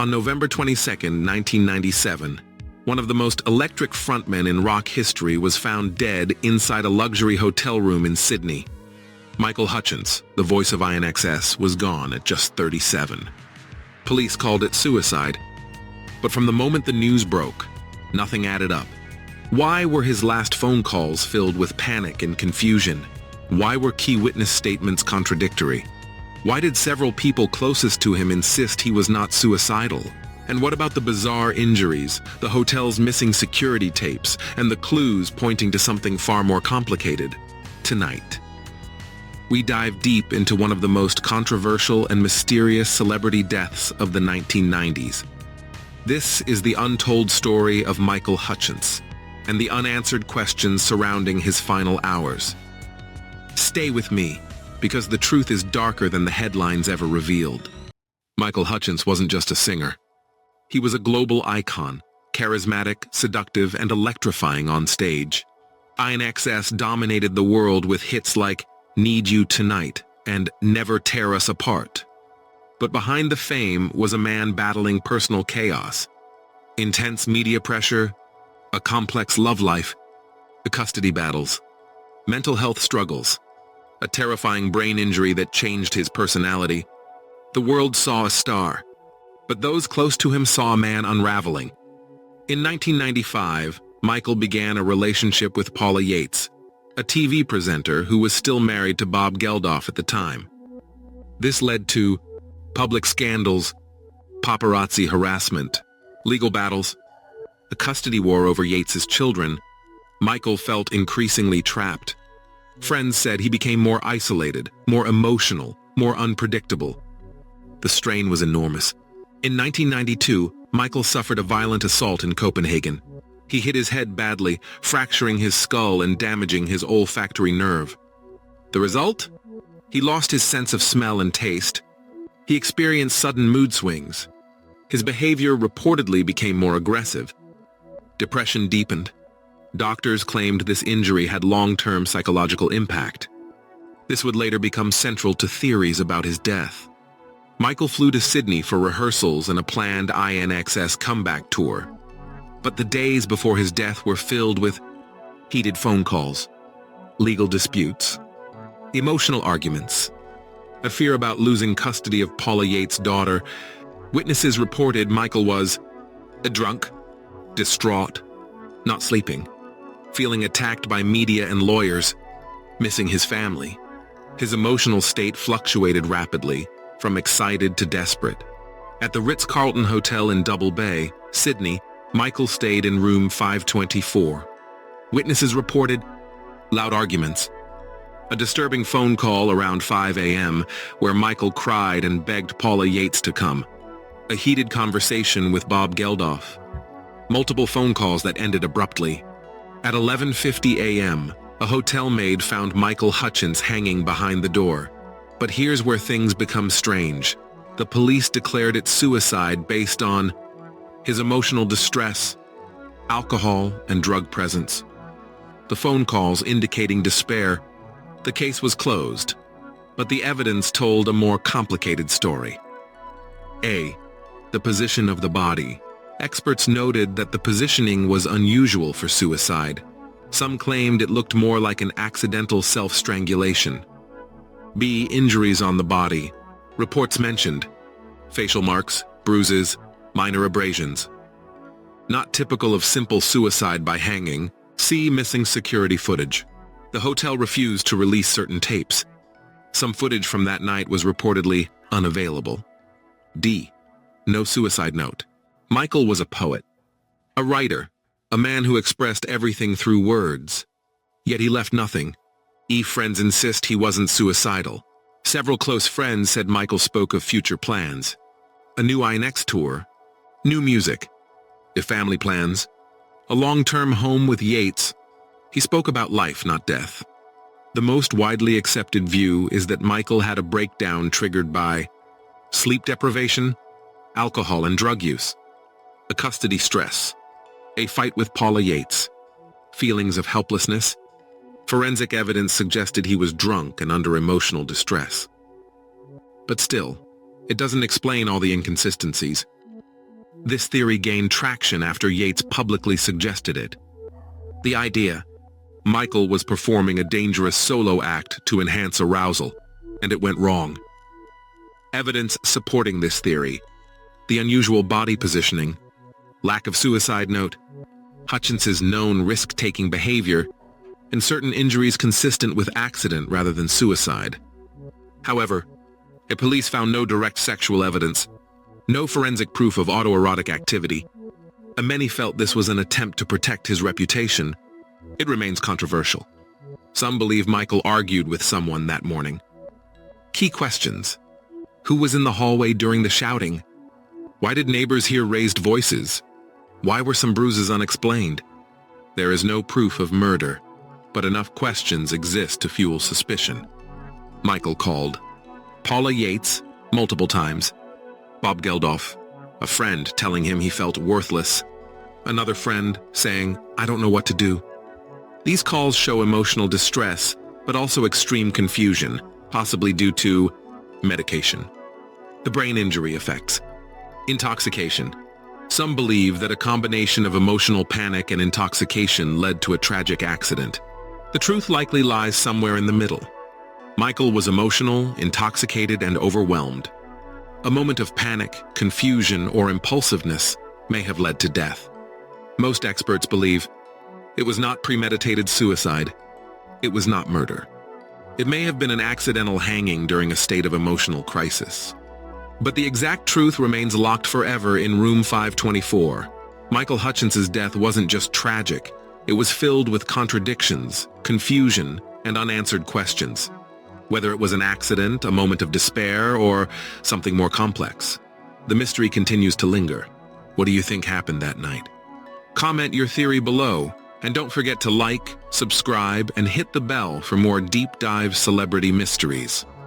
On November 22, 1997, one of the most electric frontmen in rock history was found dead inside a luxury hotel room in Sydney. Michael Hutchence, the voice of INXS, was gone at just 37. Police called it suicide, but from the moment the news broke, nothing added up. Why were his last phone calls filled with panic and confusion? Why were key witness statements contradictory? Why did several people closest to him insist he was not suicidal? And what about the bizarre injuries, the hotel's missing security tapes, and the clues pointing to something far more complicated? Tonight, we dive deep into one of the most controversial and mysterious celebrity deaths of the 1990s. This is the untold story of Michael Hutchence and the unanswered questions surrounding his final hours. Stay with me, because the truth is darker than the headlines ever revealed. Michael Hutchence wasn't just a singer. He was a global icon, charismatic, seductive, and electrifying on stage. INXS dominated the world with hits like Need You Tonight and Never Tear Us Apart. But behind the fame was a man battling personal chaos, intense media pressure, a complex love life, the custody battles, mental health struggles, a terrifying brain injury that changed his personality. The world saw a star, but those close to him saw a man unraveling. In 1995, Michael began a relationship with Paula Yates, a TV presenter who was still married to Bob Geldof at the time. This led to public scandals, paparazzi harassment, legal battles, a custody war over Yates's children. Michael felt increasingly trapped. Friends said he became more isolated, more emotional, more unpredictable. The strain was enormous. In 1992, Michael suffered a violent assault in Copenhagen. He hit his head badly, fracturing his skull and damaging his olfactory nerve. The result? He lost his sense of smell and taste. He experienced sudden mood swings. His behavior reportedly became more aggressive. Depression deepened. Doctors claimed this injury had long-term psychological impact. This would later become central to theories about his death. Michael flew to Sydney for rehearsals and a planned INXS comeback tour. But the days before his death were filled with heated phone calls, legal disputes, emotional arguments, a fear about losing custody of Paula Yates' daughter. Witnesses reported Michael was drunk, distraught, not sleeping, feeling attacked by media and lawyers, missing his family. His emotional state fluctuated rapidly, from excited to desperate. At the Ritz-Carlton Hotel in Double Bay, Sydney, Michael stayed in room 524. Witnesses reported loud arguments, a disturbing phone call around 5 a.m. where Michael cried and begged Paula Yates to come, a heated conversation with Bob Geldof, multiple phone calls that ended abruptly. At 11:50 a.m., a hotel maid found Michael Hutchence hanging behind the door. But here's where things become strange. The police declared it suicide based on his emotional distress, alcohol, and drug presence. The phone calls indicating despair. The case was closed, but the evidence told a more complicated story. A. The position of the body. Experts noted that the positioning was unusual for suicide. Some claimed it looked more like an accidental self-strangulation. B. Injuries on the body. Reports mentioned facial marks, bruises, minor abrasions. Not typical of simple suicide by hanging. C. Missing security footage. The hotel refused to release certain tapes. Some footage from that night was reportedly unavailable. D. No suicide note. Michael was a poet, a writer, a man who expressed everything through words. Yet he left nothing. Friends insist he wasn't suicidal. Several close friends said Michael spoke of future plans. A new INXS tour, new music, family plans, a long-term home with Yates. He spoke about life, not death. The most widely accepted view is that Michael had a breakdown triggered by sleep deprivation, alcohol and drug use, a custody stress, a fight with Paula Yates, feelings of helplessness. Forensic evidence suggested he was drunk and under emotional distress. But still, it doesn't explain all the inconsistencies. This theory gained traction after Yates publicly suggested it. The idea: Michael was performing a dangerous solo act to enhance arousal, and it went wrong. Evidence supporting this theory: the unusual body positioning, lack of suicide note, Hutchence's known risk-taking behavior, and certain injuries consistent with accident rather than suicide. However, police found no direct sexual evidence, no forensic proof of autoerotic activity, and many felt this was an attempt to protect his reputation. It remains controversial. Some believe Michael argued with someone that morning. Key questions: who was in the hallway during the shouting? Why did neighbors hear raised voices? Why were some bruises unexplained? There is no proof of murder, but enough questions exist to fuel suspicion. Michael called Paula Yates multiple times, Bob Geldof, a friend telling him he felt worthless, another friend saying, "I don't know what to do." These calls show emotional distress, but also extreme confusion, possibly due to medication. The brain injury effects. Intoxication. Some believe that a combination of emotional panic and intoxication led to a tragic accident. The truth likely lies somewhere in the middle. Michael was emotional, intoxicated, and overwhelmed. A moment of panic, confusion, or impulsiveness may have led to death. Most experts believe it was not premeditated suicide. It was not murder. It may have been an accidental hanging during a state of emotional crisis. But the exact truth remains locked forever in room 524. Michael Hutchence's death wasn't just tragic. It was filled with contradictions, confusion, and unanswered questions. Whether it was an accident, a moment of despair, or something more complex, the mystery continues to linger. What do you think happened that night? Comment your theory below, and don't forget to like, subscribe, and hit the bell for more deep dive celebrity mysteries.